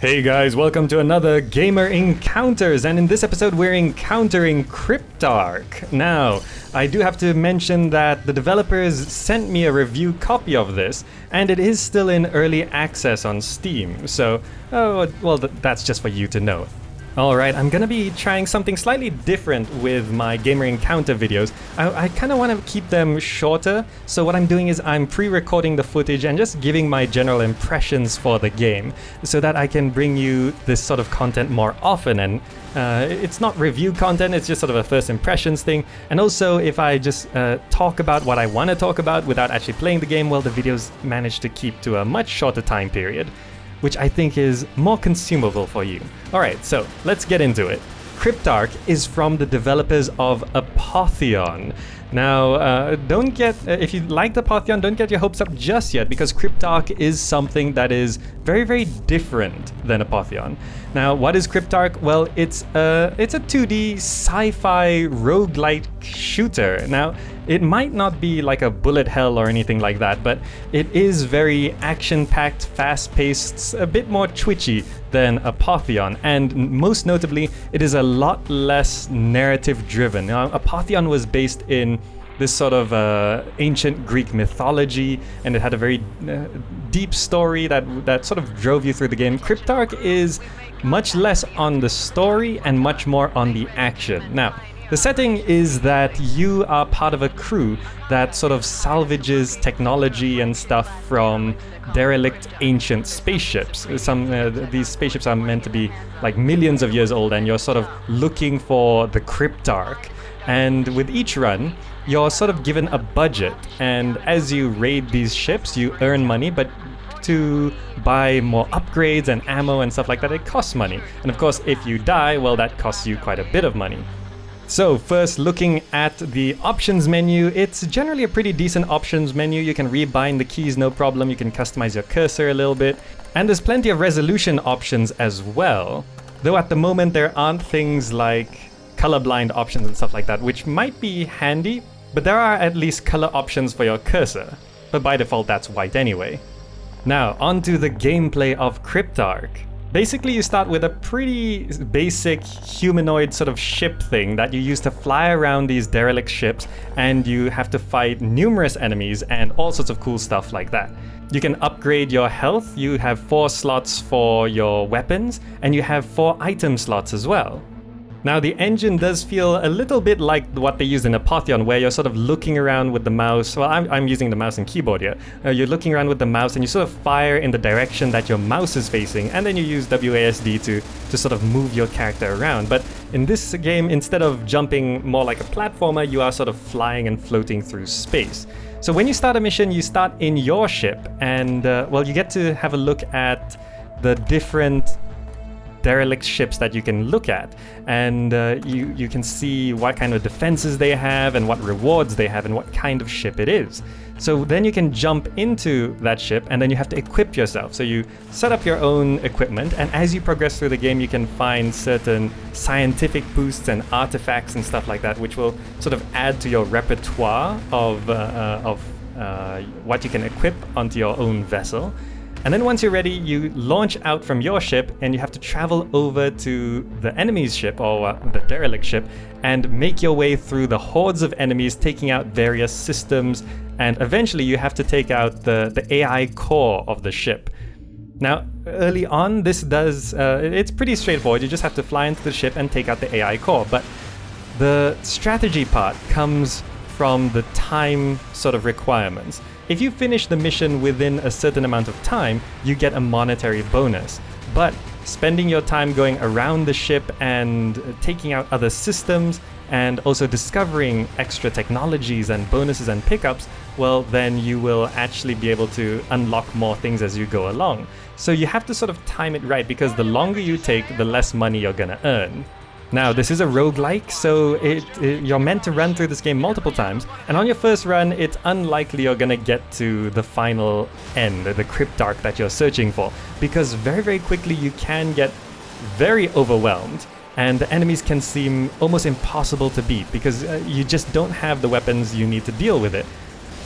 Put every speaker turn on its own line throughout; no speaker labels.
Hey guys, welcome to another Gamer Encounters, and in this episode we're encountering Cryptark. Now, I do have to mention that the developers sent me a review copy of this, and it is still in early access on Steam, so, that's just for you to know. Alright, I'm gonna be trying something slightly different with my Gamer Encounter videos. I kind of want to keep them shorter, so what I'm doing is I'm pre-recording the footage and just giving my general impressions for the game, so that I can bring you this sort of content more often, and it's not review content, it's just sort of a first impressions thing. And also, if I just talk about what I want to talk about without actually playing the game, well, the videos manage to keep to a much shorter time period, which I think is more consumable for you. Alright, so let's get into it. Cryptark is from the developers of Apotheon. Now, if you liked Apotheon, don't get your hopes up just yet, because Cryptark is something that is very, very different than Apotheon. Now, what is Cryptark? Well, it's a 2D sci-fi roguelike shooter. Now, it might not be like a bullet hell or anything like that, but it is very action-packed, fast-paced, a bit more twitchy than Apotheon, and most notably, it is a lot less narrative-driven. Now, Apotheon was based in this sort of ancient Greek mythology, and it had a very deep story that sort of drove you through the game. Cryptark is much less on the story and much more on the action. Now, the setting is that you are part of a crew that sort of salvages technology and stuff from derelict ancient spaceships. These spaceships are meant to be like millions of years old, and you're sort of looking for the Cryptark. And with each run, you're sort of given a budget, and as you raid these ships, you earn money, but to buy more upgrades and ammo and stuff like that, it costs money. And of course, if you die, well, that costs you quite a bit of money. So first, looking at the options menu, it's generally a pretty decent options menu. You can rebind the keys, no problem. You can customize your cursor a little bit. And there's plenty of resolution options as well. Though at the moment there aren't things like colorblind options and stuff like that, which might be handy, but there are at least color options for your cursor. But by default, that's white anyway. Now, onto the gameplay of Cryptark. Basically, you start with a pretty basic humanoid sort of ship thing that you use to fly around these derelict ships, and you have to fight numerous enemies and all sorts of cool stuff like that. You can upgrade your health. You have 4 slots for your weapons, and you have 4 item slots as well. Now, the engine does feel a little bit like what they used in Apotheon, where you're sort of looking around with the mouse. Well, I'm using the mouse and keyboard here. You're looking around with the mouse, and you sort of fire in the direction that your mouse is facing, and then you use WASD to sort of move your character around. But in this game, instead of jumping more like a platformer, you are sort of flying and floating through space. So when you start a mission, you start in your ship, and you get to have a look at the different derelict ships that you can look at, and you can see what kind of defenses they have and what rewards they have and what kind of ship it is. So then you can jump into that ship, and then you have to equip yourself. So you set up your own equipment, and as you progress through the game, you can find certain scientific boosts and artifacts and stuff like that, which will sort of add to your repertoire of what you can equip onto your own vessel. And then once you're ready, you launch out from your ship, and you have to travel over to the enemy's ship, or the derelict ship, and make your way through the hordes of enemies, taking out various systems, and eventually you have to take out the AI core of the ship. Now, early on, it's pretty straightforward. You just have to fly into the ship and take out the AI core, but the strategy part comes from the time sort of requirements. If you finish the mission within a certain amount of time, you get a monetary bonus. But spending your time going around the ship and taking out other systems, and also discovering extra technologies and bonuses and pickups, well, then you will actually be able to unlock more things as you go along. So you have to sort of time it right, because the longer you take, the less money you're gonna earn. Now, this is a roguelike, so you're meant to run through this game multiple times, and on your first run, it's unlikely you're gonna get to the final end, the Cryptark that you're searching for, because very, very quickly you can get very overwhelmed, and the enemies can seem almost impossible to beat, because you just don't have the weapons you need to deal with it.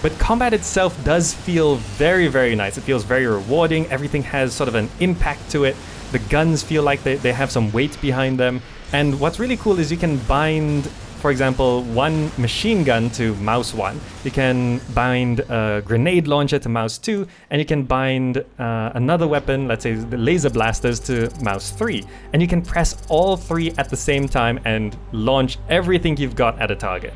But combat itself does feel very, very nice. It feels very rewarding. Everything has sort of an impact to it. The guns feel like they have some weight behind them. And what's really cool is you can bind, for example, one machine gun to mouse 1. You can bind a grenade launcher to mouse 2, and you can bind another weapon, let's say the laser blasters, to mouse 3. And you can press all 3 at the same time and launch everything you've got at a target.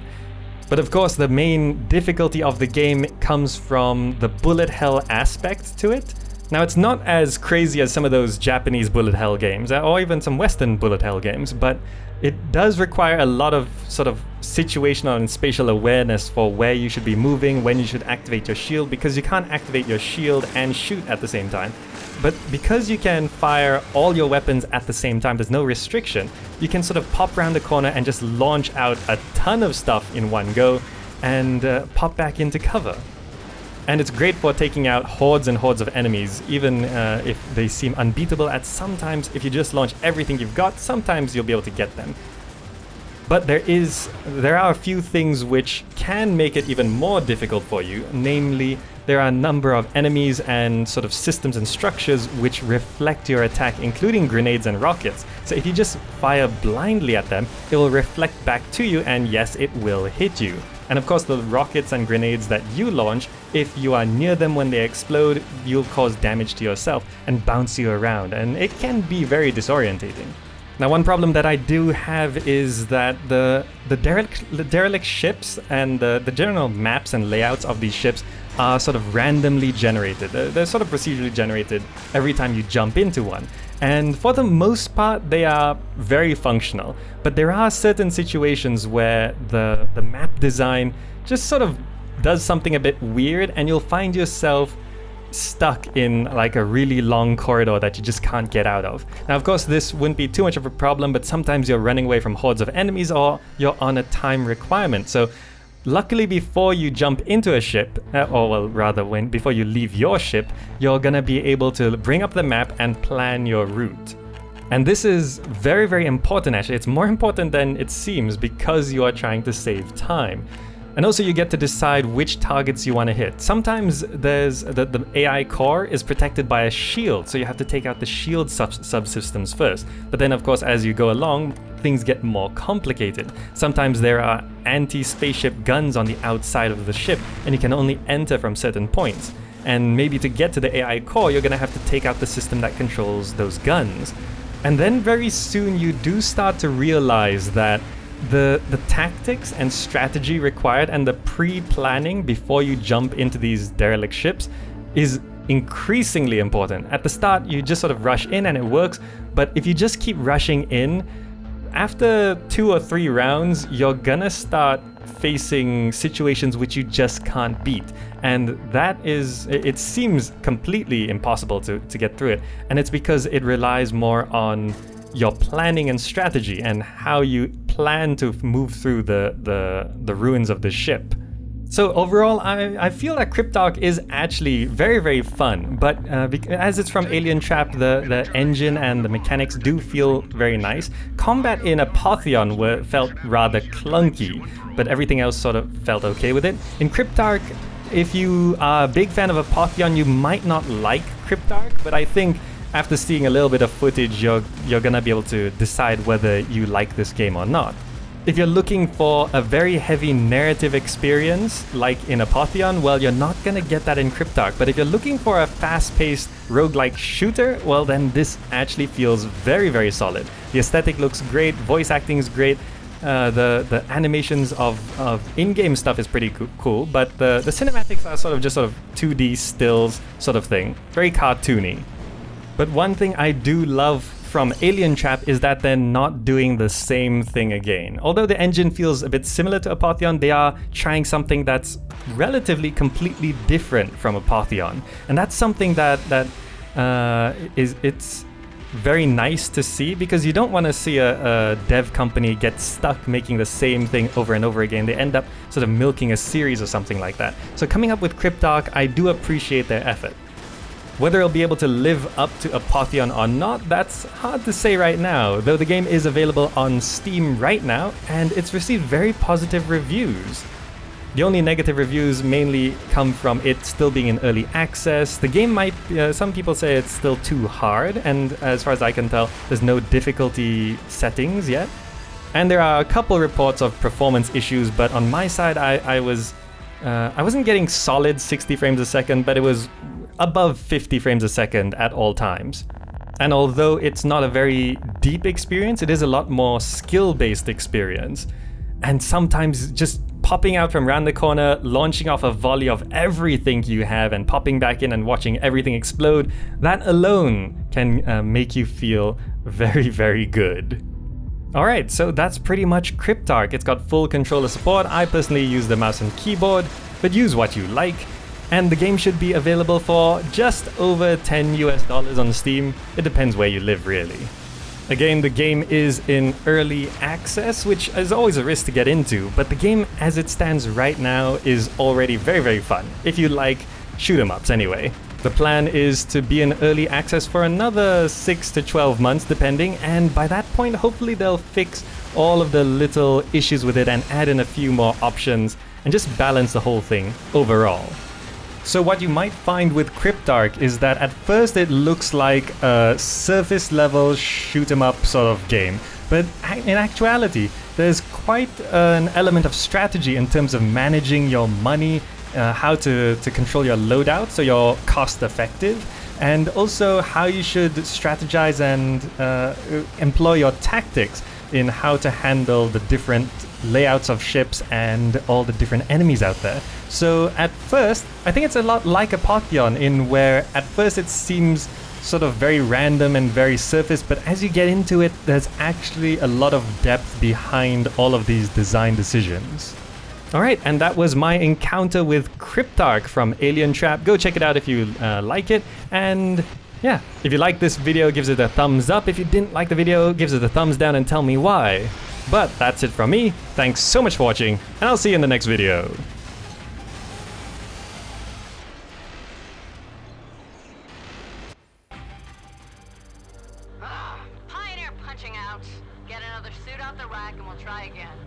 But of course, the main difficulty of the game comes from the bullet hell aspect to it. Now, it's not as crazy as some of those Japanese bullet hell games, or even some Western bullet hell games, but it does require a lot of sort of situational and spatial awareness for where you should be moving, when you should activate your shield, because you can't activate your shield and shoot at the same time. But because you can fire all your weapons at the same time, there's no restriction, you can sort of pop around the corner and just launch out a ton of stuff in one go and pop back into cover. And it's great for taking out hordes and hordes of enemies, even if they seem unbeatable. At sometimes, if you just launch everything you've got, sometimes you'll be able to get them. But there are a few things which can make it even more difficult for you. Namely, there are a number of enemies and sort of systems and structures which reflect your attack, including grenades and rockets. So if you just fire blindly at them, it will reflect back to you, and yes, it will hit you. And of course, the rockets and grenades that you launch, if you are near them when they explode, you'll cause damage to yourself and bounce you around, and it can be very disorientating. Now, one problem that I do have is that the derelict ships and the general maps and layouts of these ships are sort of randomly generated. They're sort of procedurally generated every time you jump into one. And for the most part, they are very functional. But there are certain situations where the map design just sort of does something a bit weird, and you'll find yourself stuck in like a really long corridor that you just can't get out of. Now, of course, this wouldn't be too much of a problem, but sometimes you're running away from hordes of enemies or you're on a time requirement. So luckily, before you jump into a ship, before you leave your ship, you're gonna be able to bring up the map and plan your route. And this is very, very important actually. It's more important than it seems because you are trying to save time. And also you get to decide which targets you want to hit. Sometimes there's the AI core is protected by a shield, so you have to take out the shield subsystems first. But then of course, as you go along, things get more complicated. Sometimes there are anti-spaceship guns on the outside of the ship, and you can only enter from certain points. And maybe to get to the AI core, you're gonna have to take out the system that controls those guns. And then very soon you do start to realize that the tactics and strategy required and the pre-planning before you jump into these derelict ships is increasingly important. At the start, you just sort of rush in and it works, but if you just keep rushing in, after 2 or 3 rounds, you're gonna start facing situations which you just can't beat. And it seems completely impossible to get through it. And it's because it relies more on your planning and strategy and how you plan to move through the ruins of the ship. So overall, I feel that Cryptark is actually very, very fun, but as it's from Alientrap, the engine and the mechanics do feel very nice. Combat in Apotheon felt rather clunky, but everything else sort of felt okay with it. In Cryptark, if you are a big fan of Apotheon, you might not like Cryptark, but I think after seeing a little bit of footage, you're gonna be able to decide whether you like this game or not. If you're looking for a very heavy narrative experience, like in Apotheon, well, you're not gonna get that in Cryptark. But if you're looking for a fast-paced roguelike shooter, well, then this actually feels very, very solid. The aesthetic looks great, voice acting is great, the animations of in-game stuff is pretty cool, but the cinematics are sort of 2D stills sort of thing, very cartoony. But one thing I do love from Alientrap is that they're not doing the same thing again. Although the engine feels a bit similar to Apotheon, they are trying something that's relatively completely different from Apotheon. And that's something it's very nice to see, because you don't want to see a dev company get stuck making the same thing over and over again. They end up sort of milking a series or something like that. So coming up with Cryptark, I do appreciate their effort. Whether it'll be able to live up to Apotheon or not, that's hard to say right now, though the game is available on Steam right now, and it's received very positive reviews. The only negative reviews mainly come from it still being in early access. The game might, some people say it's still too hard, and as far as I can tell, there's no difficulty settings yet. And there are a couple reports of performance issues, but on my side, I wasn't getting solid 60 frames a second, but it was above 50 frames a second at all times. And although it's not a very deep experience, it is a lot more skill-based experience. And sometimes just popping out from around the corner, launching off a volley of everything you have and popping back in and watching everything explode, that alone can make you feel very, very good. Alright, so that's pretty much Cryptark. It's got full controller support. I personally use the mouse and keyboard, but use what you like. And the game should be available for just over $10 on Steam. It depends where you live, really. Again, the game is in early access, which is always a risk to get into, but the game as it stands right now is already very, very fun, if you like shoot 'em ups anyway. The plan is to be in early access for another 6 to 12 months depending, and by that point hopefully they'll fix all of the little issues with it and add in a few more options and just balance the whole thing overall. So what you might find with Cryptark is that at first it looks like a surface level shoot 'em up sort of game, but in actuality there's quite an element of strategy in terms of managing your money, how to control your loadout so you're cost effective, and also how you should strategize and employ your tactics in how to handle the different layouts of ships and all the different enemies out there. So at first, I think it's a lot like Apotheon, in where at first it seems sort of very random and very surface, but as you get into it, there's actually a lot of depth behind all of these design decisions. Alright, and that was my encounter with Cryptark from Alientrap. Go check it out if you like it, and yeah, if you like this video, give it a thumbs up. If you didn't like the video, give it a thumbs down and tell me why. But that's it from me. Thanks so much for watching, and I'll see you in the next video.
Pioneer punching out. Get another suit out the rack and we'll try again.